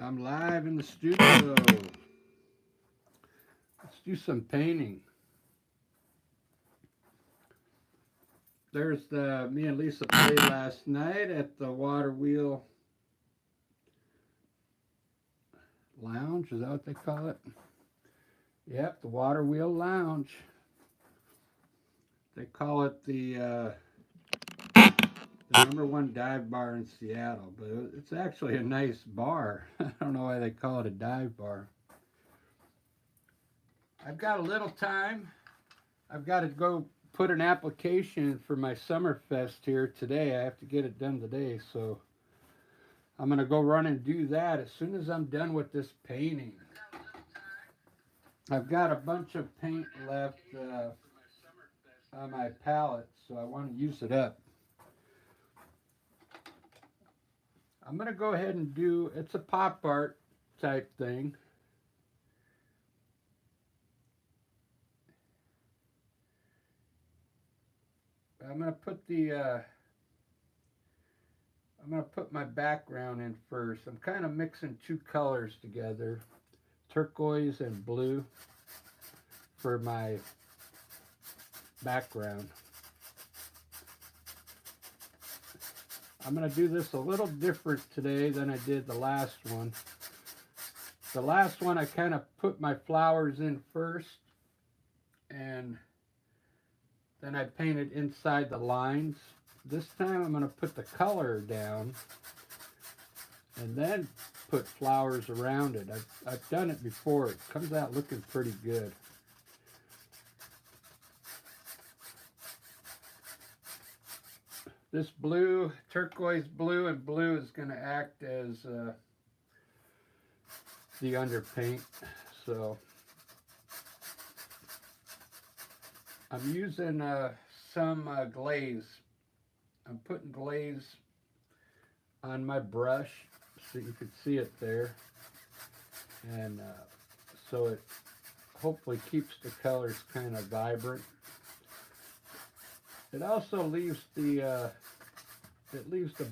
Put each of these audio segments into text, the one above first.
I'm live in the studio. Let's do some painting. There's the me and Lisa played last night at the Water Wheel Lounge. Is that what they call it? Yep, the Water Wheel Lounge. They call it the number one dive bar in Seattle, but it's actually a nice bar. I don't know why they call it a dive bar. I've got a little time. I've got to go put an application in for my summer fest here today. I have to get it done today, so I'm gonna go run and do that as soon as I'm done with this painting. I've got a bunch of paint left on my palette, so I want to use it up. I'm gonna go ahead and do, it's a pop art type thing. I'm gonna put my background in first. I'm kind of mixing two colors together, turquoise and blue, for my background. I'm going to do this a little different today than I did the last one. The last one I kind of put my flowers in first, and then I painted inside the lines. This time I'm going to put the color down and then put flowers around it. I've done it before. It comes out looking pretty good. This blue, turquoise blue and blue is going to act as the underpaint. So I'm using some glaze. I'm putting glaze on my brush so you can see it there. And so it hopefully keeps the colors kind of vibrant. It also leaves the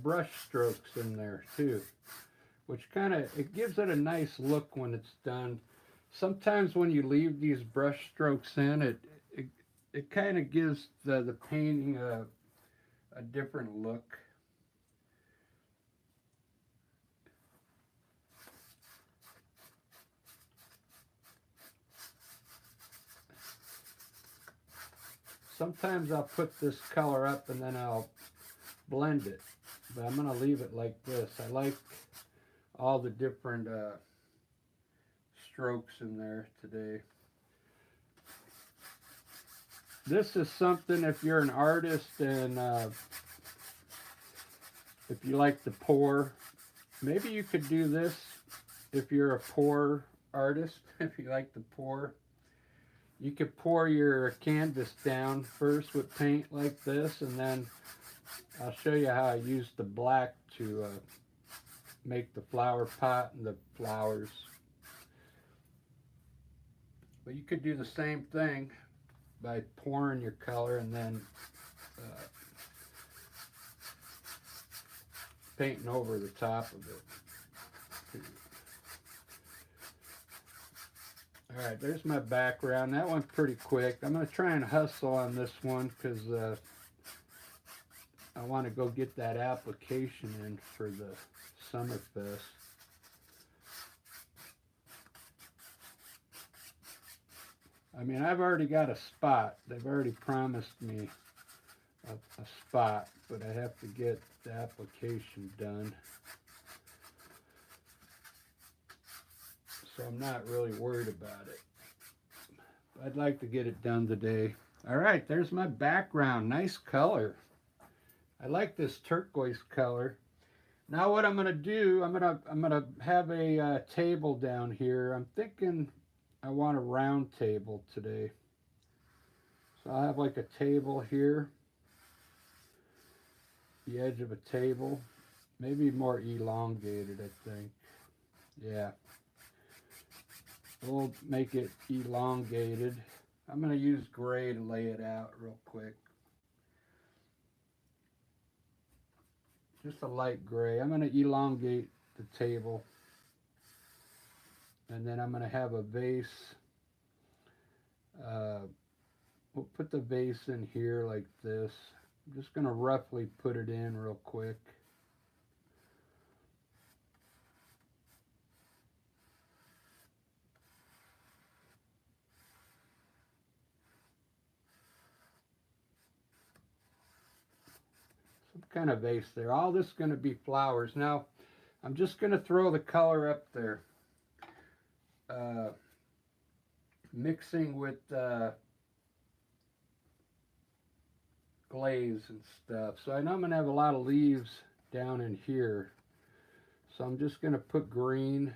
brush strokes in there too, which kind of, it gives it a nice look when it's done. Sometimes when you leave these brush strokes in, it kind of gives the painting a different look. Sometimes I'll put this color up and then I'll blend it, but I'm going to leave it like this. I like all the different strokes in there today. This is something, if you're an artist and if you like to pour, maybe you could do this if you're a pour artist. If you like to pour, you could pour your canvas down first with paint like this, and then I'll show you how I use the black to make the flower pot and the flowers. But you could do the same thing by pouring your color and then painting over the top of it. All right, there's my background. That went pretty quick. I'm going to try and hustle on this one because I want to go get that application in for the Summerfest. I mean, I've already got a spot. They've already promised me a spot, but I have to get the application done. So I'm not really worried about it. I'd like to get it done today. All right, there's my background. Nice color. I like this turquoise color. Now what I'm going to do, I'm going to have a table down here. I'm thinking I want a round table today. So I'll have like a table here. The edge of a table. Maybe more elongated, I think. Yeah. We'll make it elongated. I'm going to use gray to lay it out real quick. Just a light gray. I'm going to elongate the table. And then I'm going to have a vase. We'll put the vase in here like this. I'm just going to roughly put it in real quick. Some kind of vase there. All this is going to be flowers. Now, I'm just going to throw the color up there. Mixing with glaze and stuff. So I know I'm going to have a lot of leaves down in here. So I'm just going to put green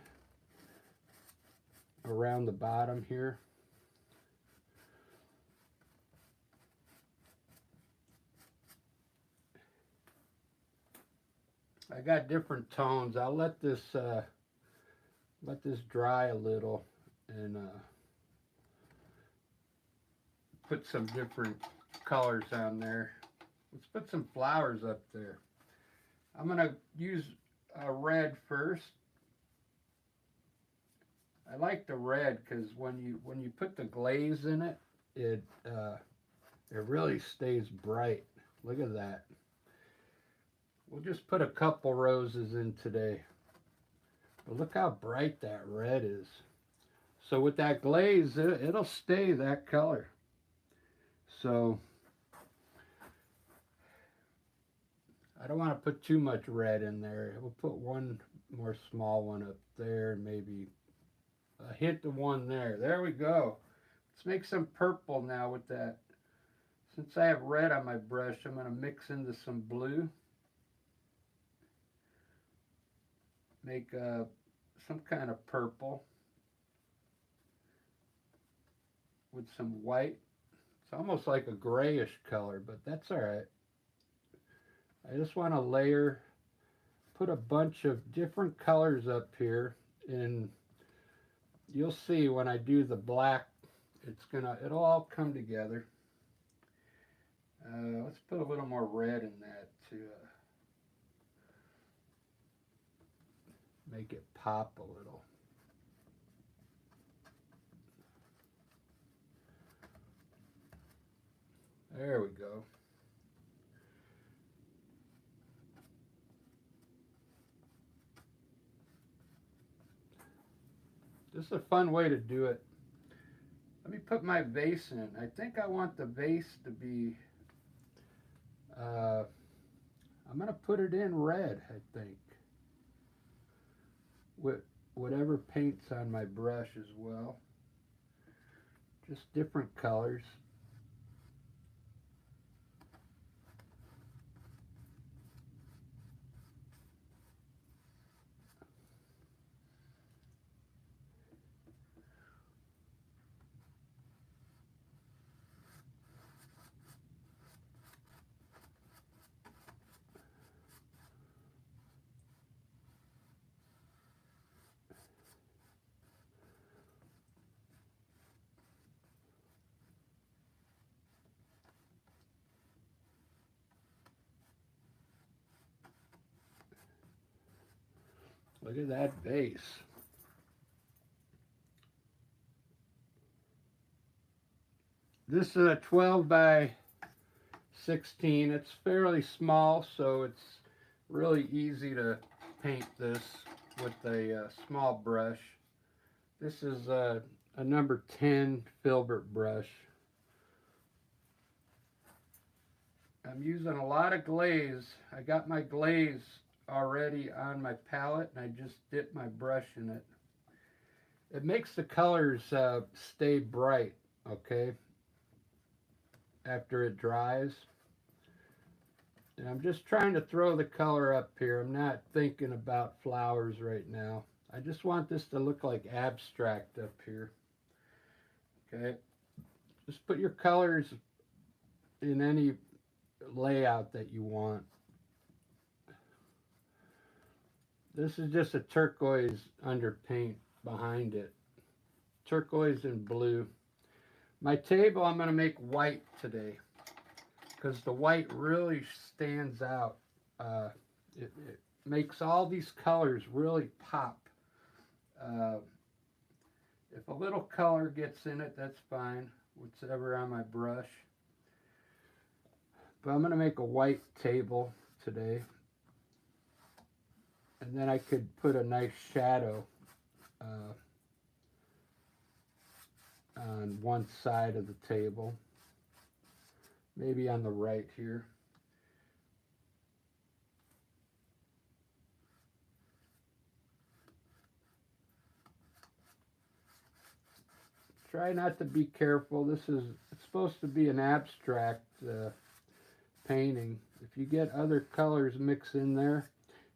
around the bottom here. I got different tones. I'll let this dry a little and put some different colors on there. Let's put some flowers up there. I'm gonna use red first. I like the red because when you put the glaze in it, it really stays bright. Look at that. We'll just put a couple roses in today. But look how bright that red is. So with that glaze, it'll stay that color. So I don't want to put too much red in there. We'll put one more small one up there, maybe a hint of one there. There we go. Let's make some purple now with that. Since I have red on my brush, I'm going to mix into some blue. Make some kind of purple with some white. It's almost like a grayish color, but that's all right. I just want to layer, put a bunch of different colors up here, and you'll see when I do the black, it'll all come together. Let's put a little more red in that to make it pop a little. There we go. This is a fun way to do it. Let me put my vase in. I think I want the vase to be, I'm going to put it in red, I think. With whatever paint's on my brush as well. Just different colors. Look at that vase. This is a 12 by 16. It's fairly small, so it's really easy to paint this with a small brush. This is a number 10 filbert brush. I'm using a lot of glaze. I got my glaze already on my palette, and I just dip my brush in it. It makes the colors stay bright, okay, after it dries. And I'm just trying to throw the color up here. I'm not thinking about flowers right now. I just want this to look like abstract up here. Okay, just put your colors in any layout that you want. This is just a turquoise underpaint behind it. Turquoise and blue. My table I'm going to make white today because the white really stands out. It makes all these colors really pop. If a little color gets in it, that's fine. Whatever on my brush. But I'm going to make a white table today. And then I could put a nice shadow on one side of the table. Maybe on the right here. Try not to be careful. It's supposed to be an abstract painting. If you get other colors mixed in there,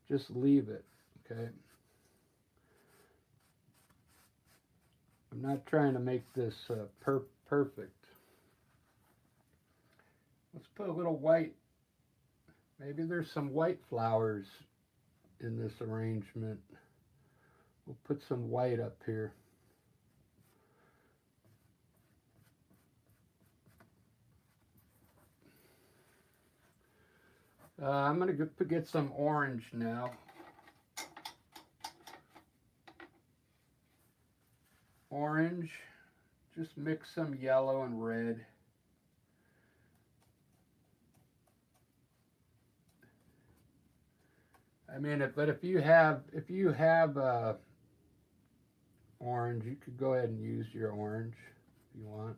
just leave it, okay? I'm not trying to make this perfect. Let's put a little white. Maybe there's some white flowers in this arrangement. We'll put some white up here. I'm going to get some orange now. Orange, just mix some yellow and red. I mean, but if you have orange, you could go ahead and use your orange if you want.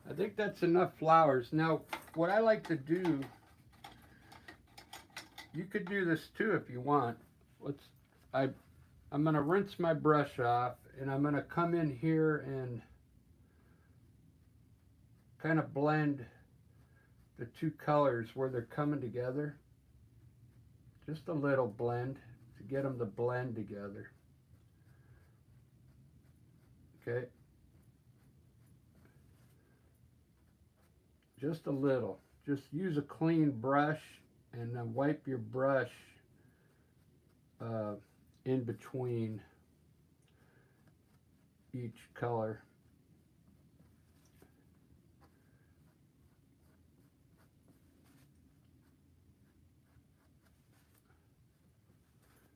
I think that's enough flowers. Now, what I like to do, you could do this too if you want. I'm going to rinse my brush off, and I'm going to come in here and kind of blend the two colors where they're coming together. Just a little blend to get them to blend together. Okay. Just a little. Just use a clean brush and then wipe your brush in between each color.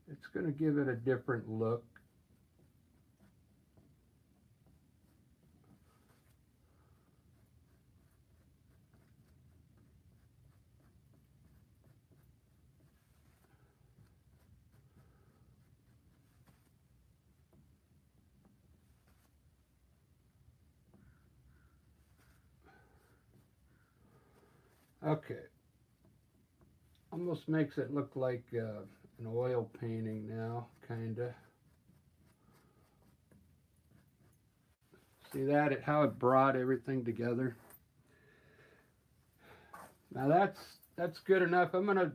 It's going to give it a different look. Okay. Almost makes it look like an oil painting now, kinda. See that? How it brought everything together. Now that's good enough. I'm gonna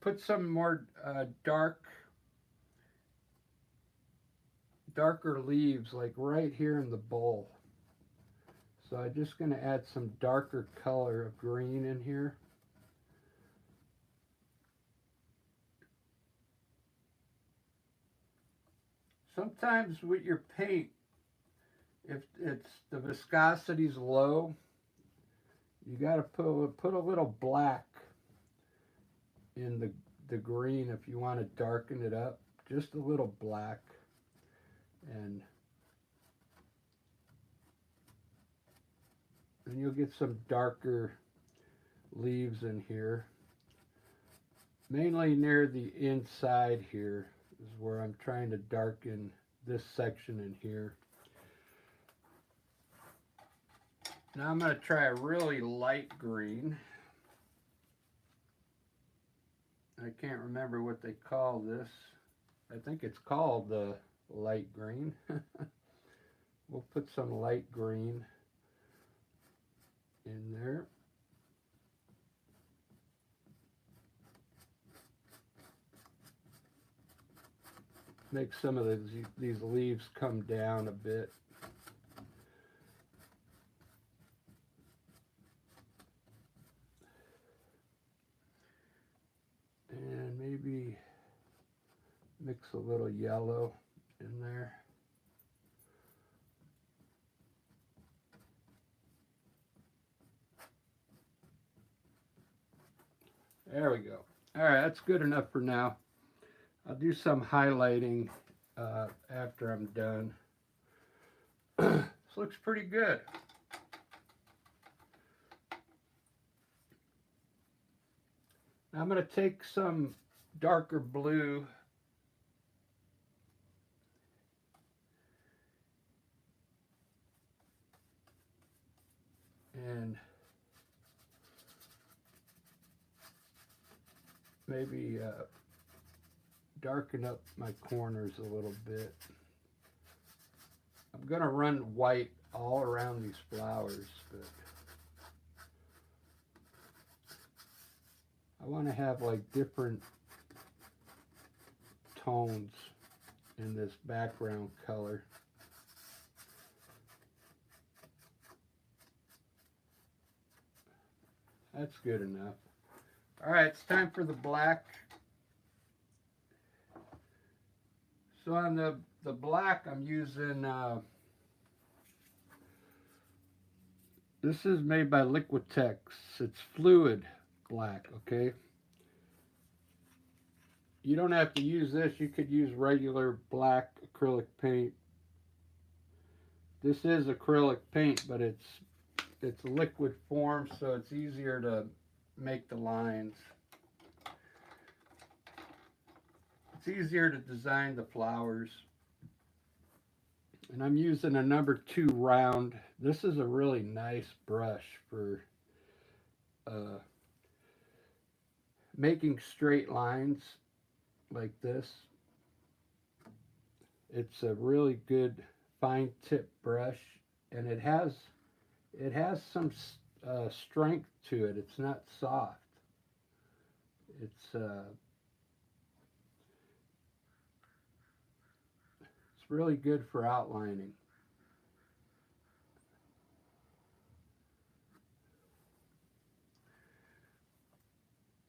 put some more darker leaves, like right here in the bowl. So I'm just gonna add some darker color of green in here. Sometimes with your paint, if the viscosity's low, you got to put a little black in the green if you want to darken it up. Just a little black, and then you'll get some darker leaves in here. Mainly near the inside here is where I'm trying to darken this section in here. Now I'm going to try a really light green. I can't remember what they call this. I think it's called the light green. We'll put some light green in there. Make some of these leaves come down a bit. And maybe mix a little yellow in there. There we go. All right, that's good enough for now. I'll do some highlighting after I'm done. This looks pretty good. Now I'm going to take some darker blue and maybe darken up my corners a little bit. I'm going to run white all around these flowers, but I want to have like different tones in this background color. That's good enough. All right, it's time for the black. So on the black, I'm using, this is made by Liquitex. It's fluid black, okay? You don't have to use this. You could use regular black acrylic paint. This is acrylic paint, but it's liquid form, so it's easier to make the lines. It's easier to design the flowers. And I'm using a number 2 round. This is a really nice brush for making straight lines like this. It's a really good fine tip brush, and it has some strength to it. It's not soft. It's really good for outlining.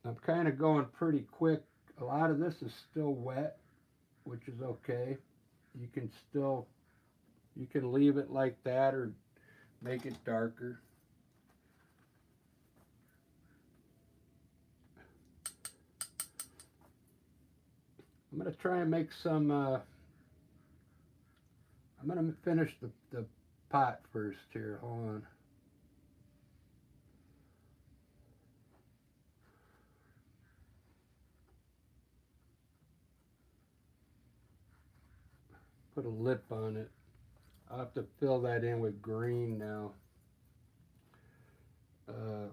I'm kind of going pretty quick. A lot of this is still wet, which is okay. You can leave it like that or make it darker. I'm going to try and make some, I'm going to finish the pot first here. Hold on. Put a lip on it. I'll have to fill that in with green now. I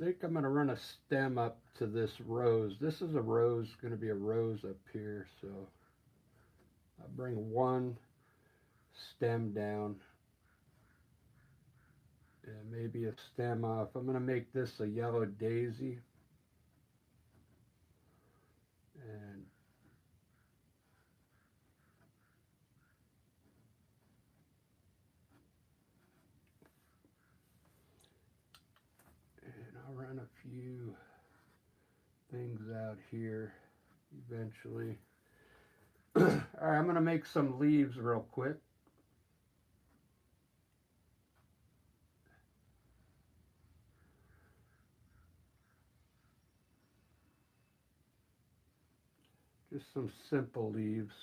think I'm going to run a stem up to this rose. This is a rose, going to be a rose up here, so I'll bring one stem down and maybe a stem off. I'm going to make this a yellow daisy. And I'll run a few things out here eventually. All right, I'm going to make some leaves real quick. Just some simple leaves.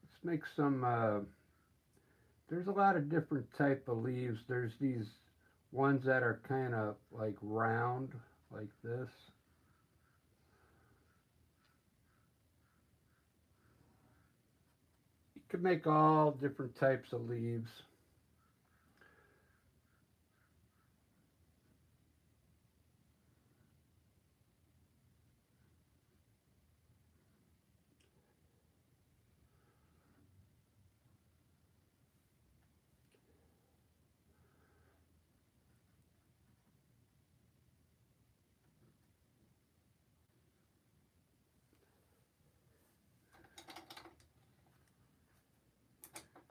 Let's make some, there's a lot of different type of leaves. There's these ones that are kind of like round, like this. You can make all different types of leaves.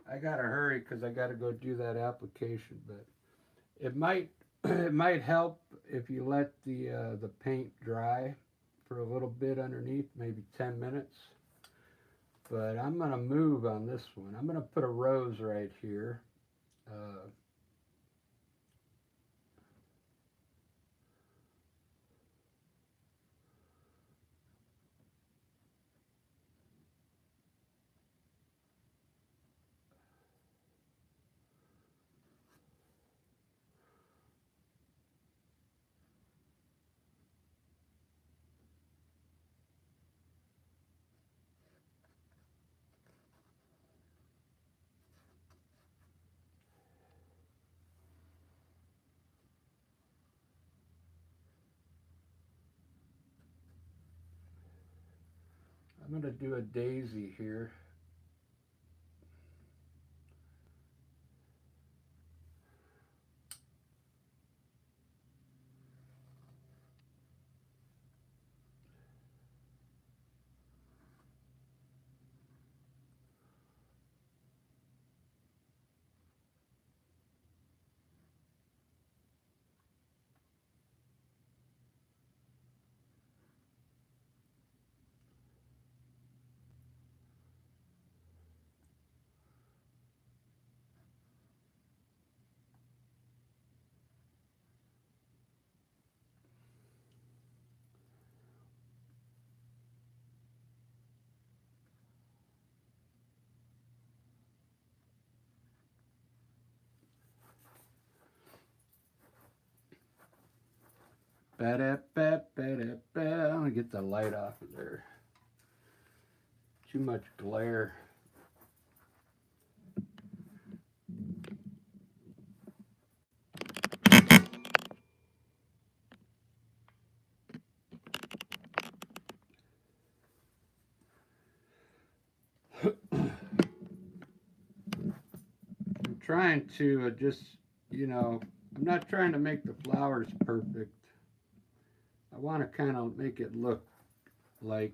I gotta hurry because I gotta go do that application, but it might it might help if you let the paint dry for a little bit underneath, maybe 10 minutes. But I'm going to move on this one. I'm going to put a rose right here. Uh, I'm going to do a daisy here. Ba-da-ba-ba-da-ba. I'm going to get the light off of there. Too much glare. I'm trying to just, I'm not trying to make the flowers perfect. I want to kind of make it look like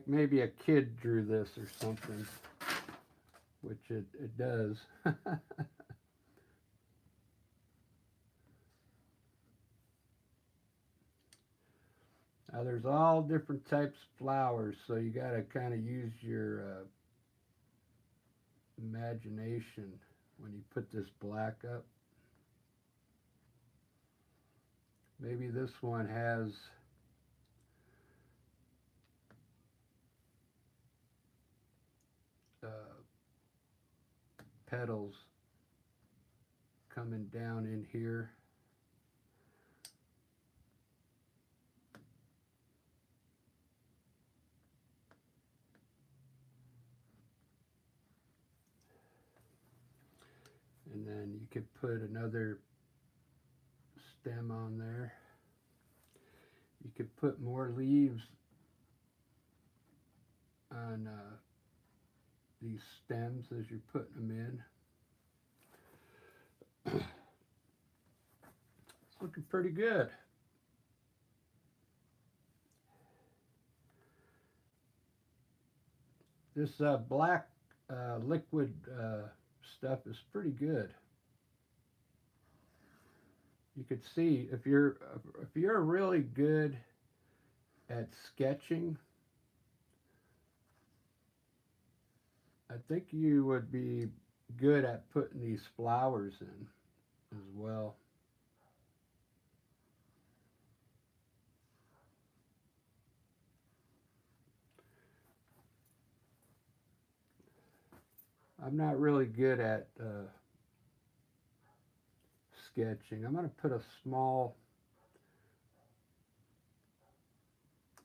maybe a kid drew this or something, which it does. Now there's all different types of flowers, so you got to kind of use your imagination when you put this black up. Maybe this one has uh, petals coming down in here. And then you could put another stem on there. You could put more leaves on these stems as you're putting them in. It's looking pretty good. This black liquid stuff is pretty good. You could see if you're really good at sketching, I think you would be good at putting these flowers in as well. I'm not really good at sketching. I'm going to put a small,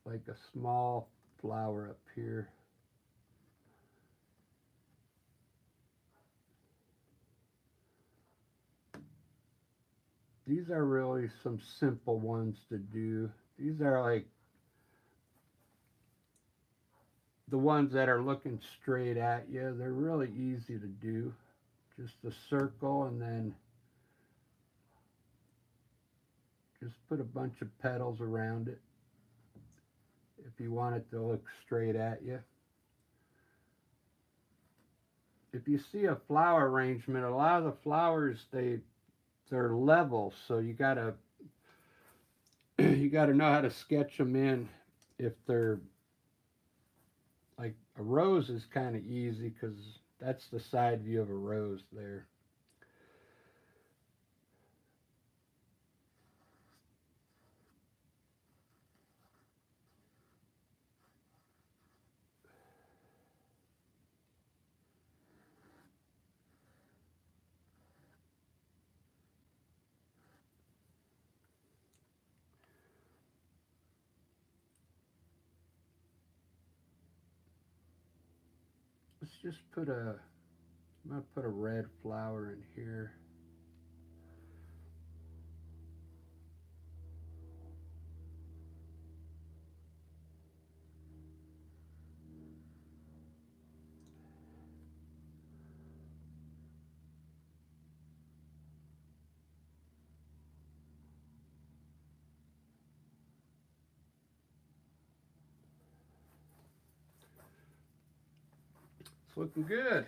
like a small flower up here. These are really some simple ones to do. These are like the ones that are looking straight at you. They're really easy to do. Just a circle and then just put a bunch of petals around it if you want it to look straight at you. If you see a flower arrangement, a lot of the flowers they're level, so you gotta you got to know how to sketch them in. If they're like a rose is kind of easy because that's the side view of a rose there. Let's just put a, I'm going to put a red flower in here. It's looking good.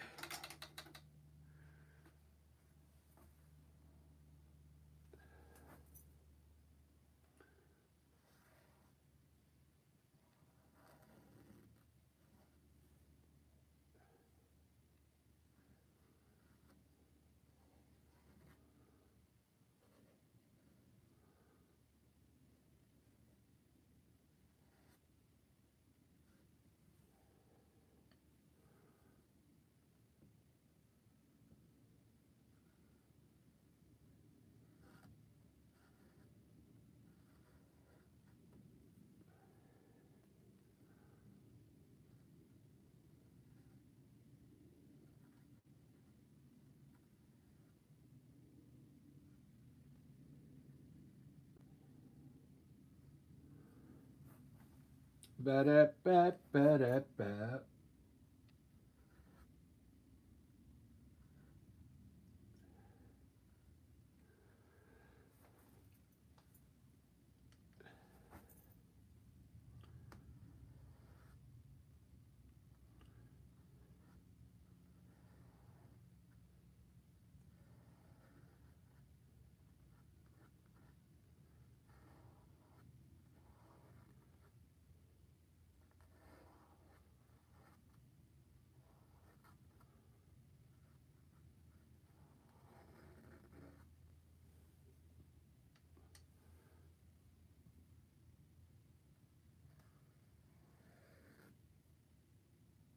Ba-da-ba-ba-da-ba.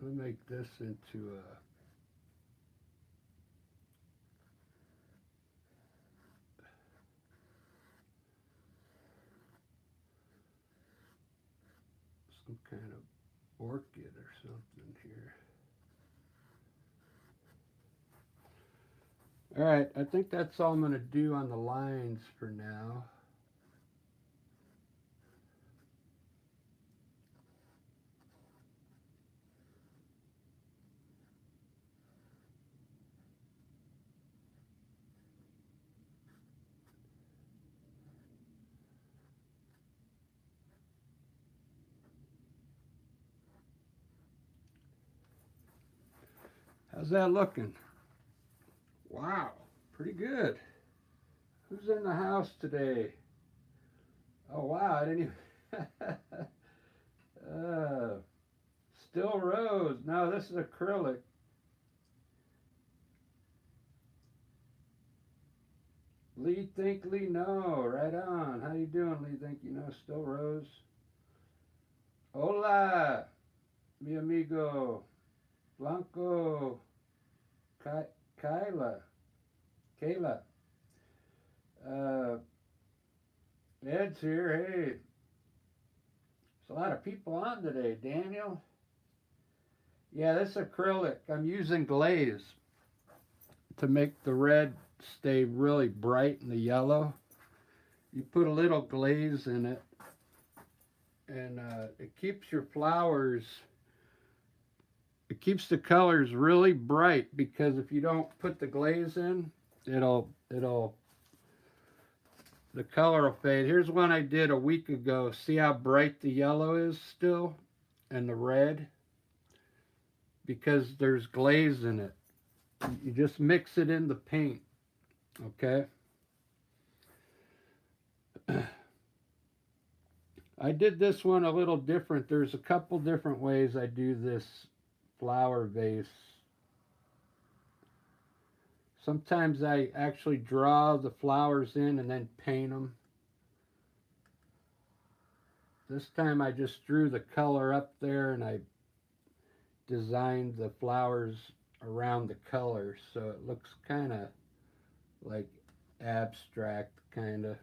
Let me make this into some kind of orchid or something here. All right, I think that's all I'm going to do on the lines for now. How's that looking? Wow, pretty good. Who's in the house today? Oh wow, I didn't even. uh, still rose. No, this is acrylic. Lee think Lee know. Right on. How you doing, Lee think you know? Still rose. Hola, mi amigo. Blanco. Kyla. Kayla. Uh, Ed's here. Hey, there's a lot of people on today. Daniel. Yeah, this acrylic. I'm using glaze to make the red stay really bright in the yellow. You put a little glaze in it, and it keeps your flowers, it keeps the colors really bright, because if you don't put the glaze in, it'll the color will fade. Here's one I did a week ago. See how bright the yellow is still, and the red, because there's glaze in it. You just mix it in the paint, okay? I did this one a little different. There's a couple different ways I do this flower vase. Sometimes I actually draw the flowers in and then paint them. This time I just drew the color up there and I designed the flowers around the color so it looks kind of like abstract kind of.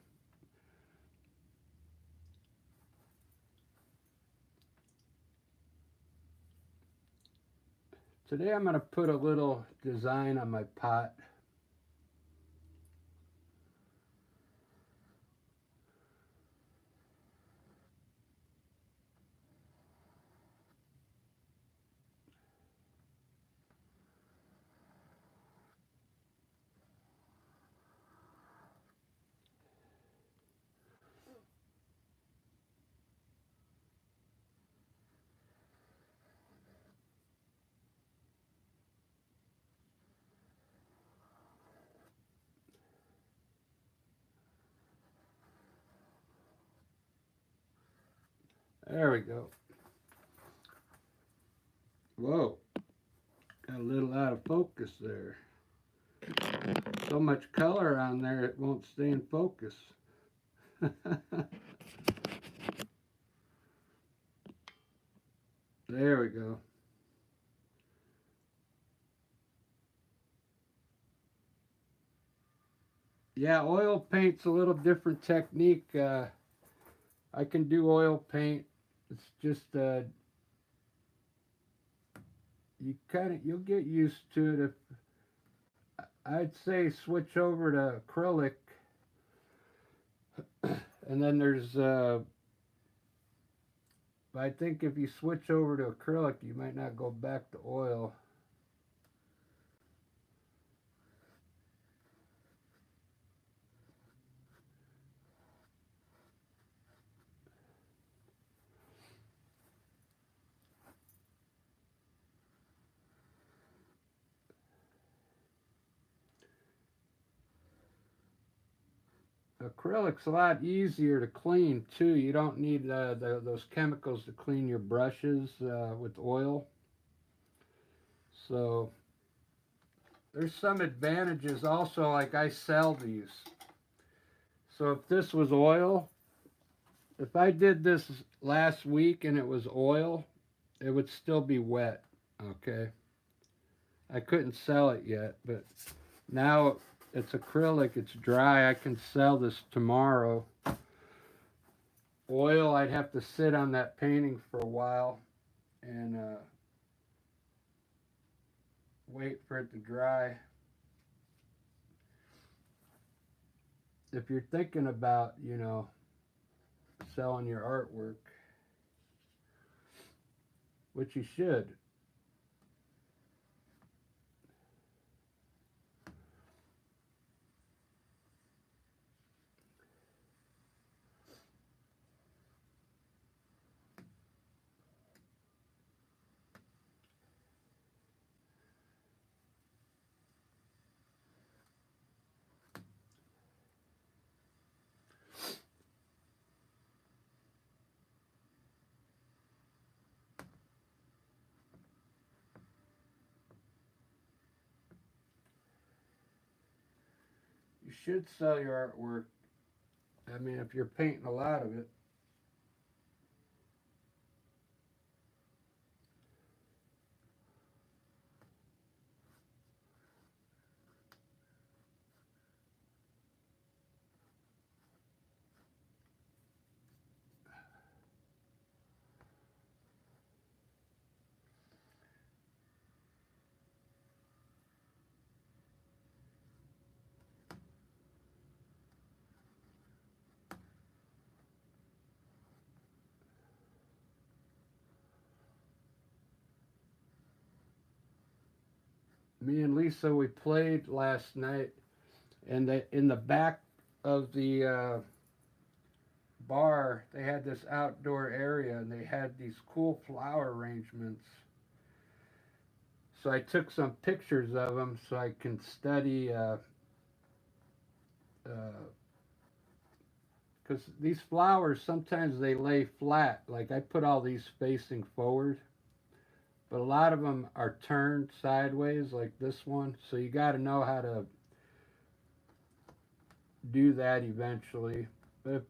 Today I'm going to put a little design on my pot. There we go. Whoa, got a little out of focus there. So much color on there it won't stay in focus. There we go. Yeah, oil paint's a little different technique. I can do oil paint. It's just you'll get used to it. If I'd say switch over to acrylic, and then there's I think if you switch over to acrylic, you might not go back to oil. Acrylic's a lot easier to clean too. You don't need those chemicals to clean your brushes with oil. So there's some advantages also. Like I sell these. So if this was oil, if I did this last week and it was oil, it would still be wet. Okay. I couldn't sell it yet, but now it's acrylic, it's dry. I can sell this tomorrow. Oil, I'd have to sit on that painting for a while and wait for it to dry. If you're thinking about, selling your artwork, which you should, you should sell your artwork. I mean, if you're painting a lot of it. Me and Lisa, we played last night, and in the back of the bar, they had this outdoor area, and they had these cool flower arrangements. So I took some pictures of them so I can study, because because these flowers, sometimes they lay flat. Like I put all these facing forward, but a lot of them are turned sideways like this one. So you got to know how to do that eventually. But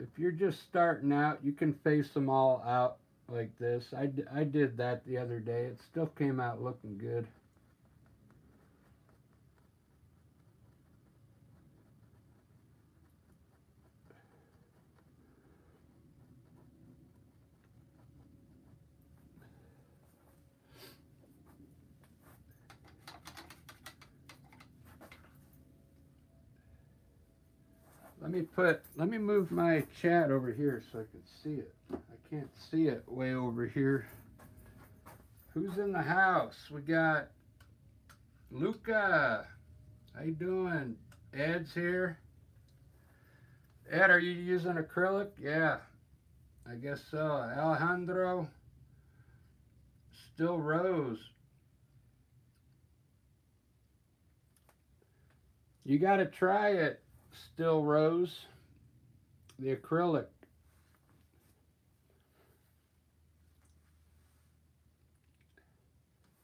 if you're just starting out, you can face them all out like this. I did that the other day. It still came out looking good. Let me move my chat over here so I can see it. I can't see it way over here. Who's in the house? We got Luca. How you doing? Ed's here. Ed, are you using acrylic? Yeah, I guess so. Alejandro. Still Rose. You got to try it, Still Rose. The acrylic.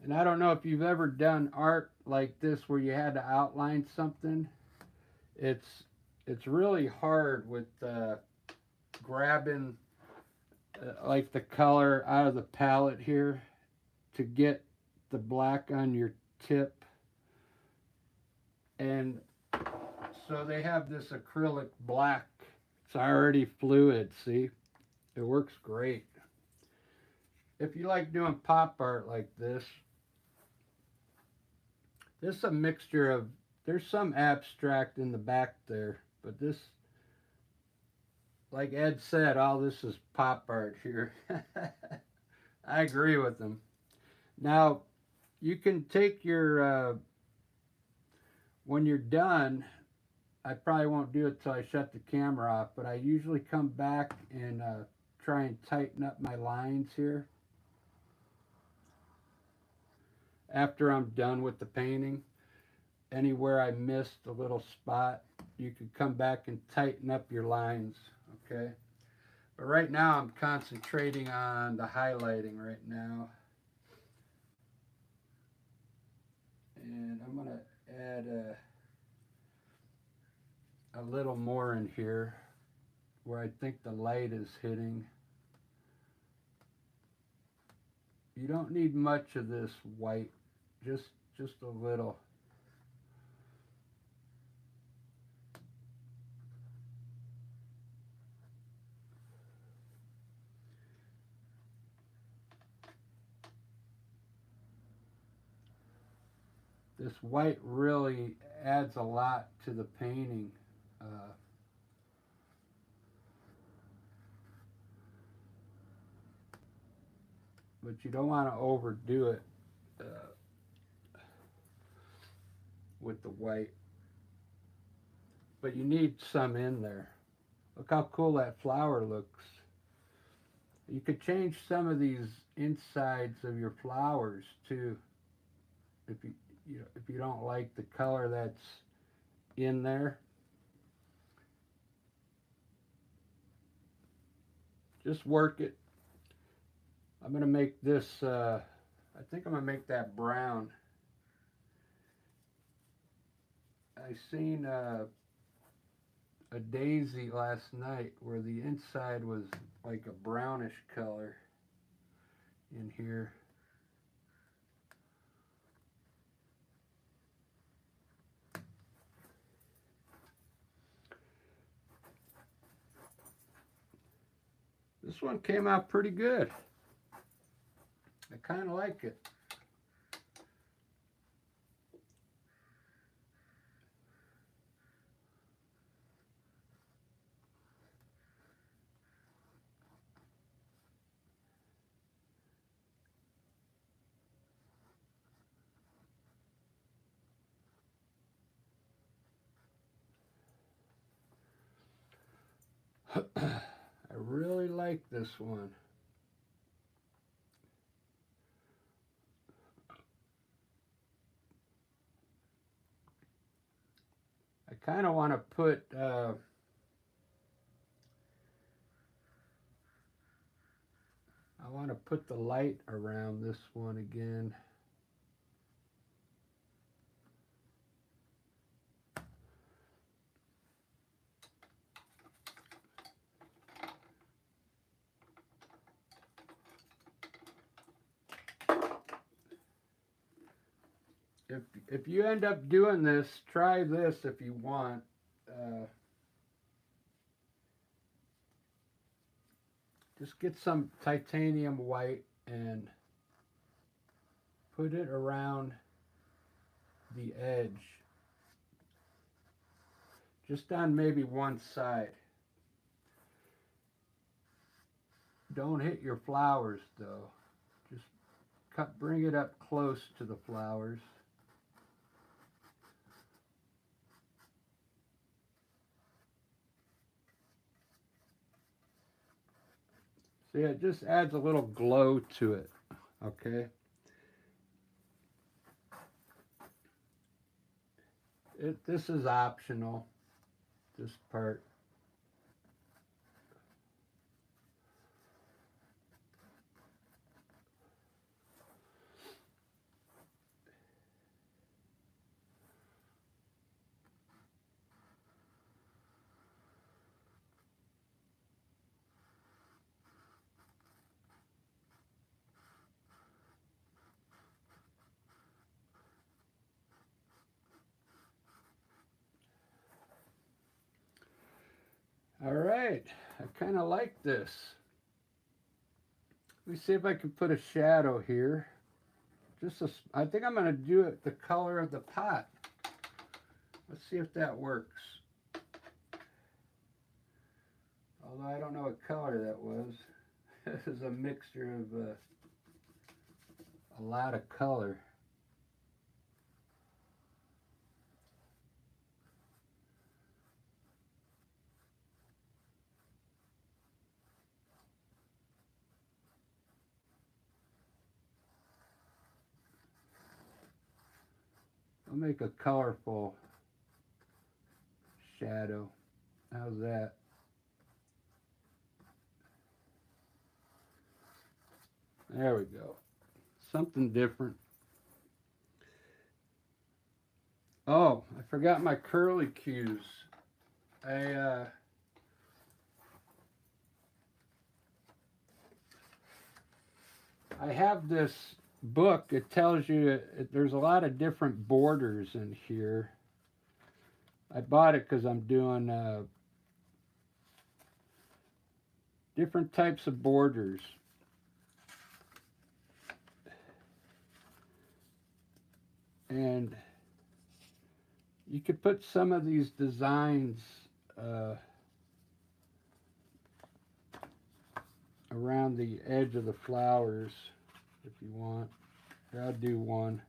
And I don't know if you've ever done art like this where you had to outline something. It's really hard with grabbing like the color out of the palette here to get the black on your tip. And so they have this acrylic black. It's already fluid, see? It works great. If you like doing pop art like this is a mixture of, there's some abstract in the back there, but this, like Ed said, all this is pop art here. I agree with him. Now, you can take your, when you're done, I probably won't do it till I shut the camera off, but I usually come back and try and tighten up my lines here after I'm done with the painting. Anywhere I missed a little spot, you can come back and tighten up your lines, okay? But right now I'm concentrating on the highlighting right now. And I'm gonna add a little more in here where I think the light is hitting. You don't need much of this white, just a little. This white really adds a lot to the painting. But you don't want to overdo it with the white. But you need some in there. Look how cool that flower looks. You could change some of these insides of your flowers too, if if you don't like the color that's in there. Just work it. I'm gonna make this. I think I'm gonna make that brown. I seen a daisy last night where the inside was like a brownish color in here. This one came out pretty good. I kind of like it. I really like this one. I kind of want to put I want to put the light around this one again. If you end up doing this, try this if you want. Just get some titanium white and put it around the edge. Just on maybe one side. Don't hit your flowers though. Just bring it up close to the flowers. See, it just adds a little glow to it, okay? This is optional, this part. All right, I kind of like this. Let me see if I can put a shadow here. I think I'm going to do it the color of the pot. Let's see if that works. Although I don't know what color that was. This is a mixture of a lot of color. I'll make a colorful shadow. How's that? There we go. Something different. Oh, I forgot my curly cues. I have this book. It tells you there's a lot of different borders in here. I bought it because I'm doing different types of borders. And you could put some of these designs around the edge of the flowers if you want. Here, I'll do one.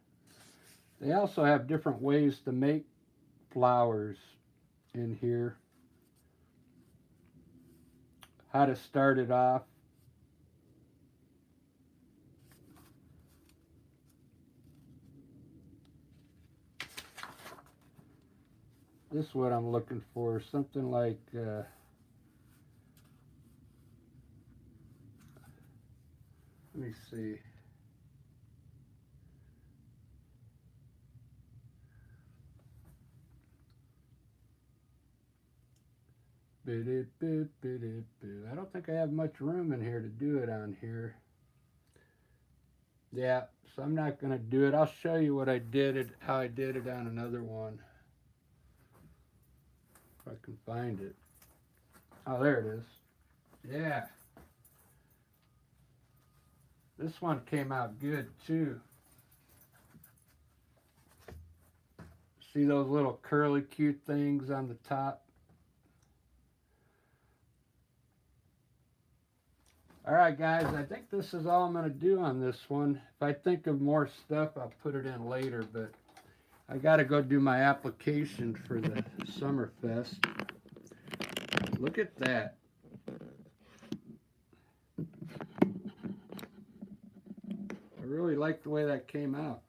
They also have different ways to make flowers in here. How to start it off. This is what I'm looking for. Something like let me see. I don't think I have much room in here to do it on here. Yeah, so I'm not going to do it. I'll show you what I did it, how I did it on another one. If I can find it. Oh, there it is. Yeah. This one came out good too. See those little curly cute things on the top? Alright guys, I think this is all I'm going to do on this one. If I think of more stuff, I'll put it in later, but I got to go do my application for the Summerfest. Look at that. I really like the way that came out.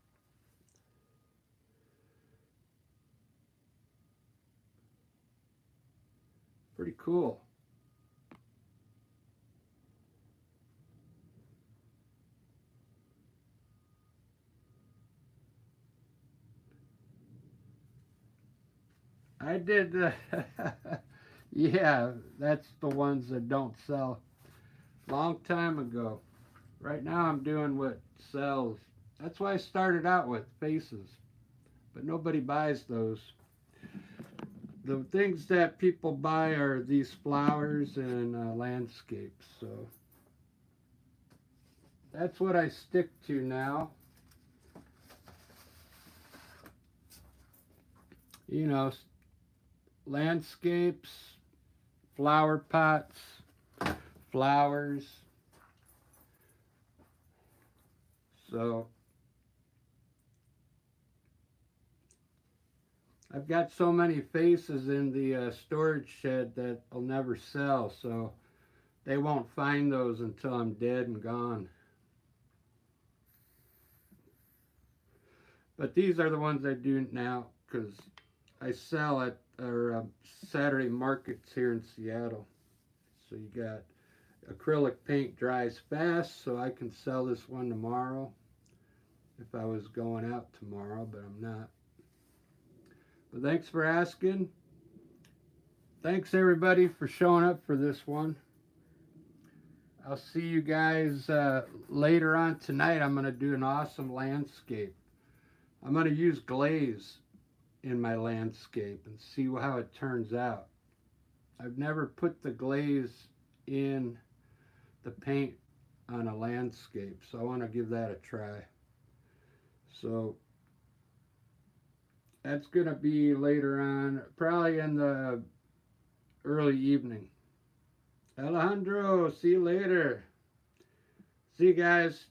Pretty cool. I did the, yeah, that's the ones that don't sell. Long time ago. Right now I'm doing what sells. That's why I started out with faces, but nobody buys those. The things that people buy are these flowers and landscapes. So that's what I stick to now. You know, landscapes, flower pots, flowers. So I've got so many faces in the storage shed that I'll never sell. So they won't find those until I'm dead and gone. But these are the ones I do now because I sell at our Saturday markets here in Seattle. So you got acrylic paint dries fast, so I can sell this one tomorrow if I was going out tomorrow, but I'm not. But thanks for asking. Thanks everybody for showing up for this one. I'll see you guys later on tonight. I'm going to do an awesome landscape. I'm going to use glaze in my landscape and see how it turns out. I've never put the glaze in the paint on a landscape, so I want to give that a try. So that's going to be later on, probably in the early evening. Alejandro, see you later. See you guys.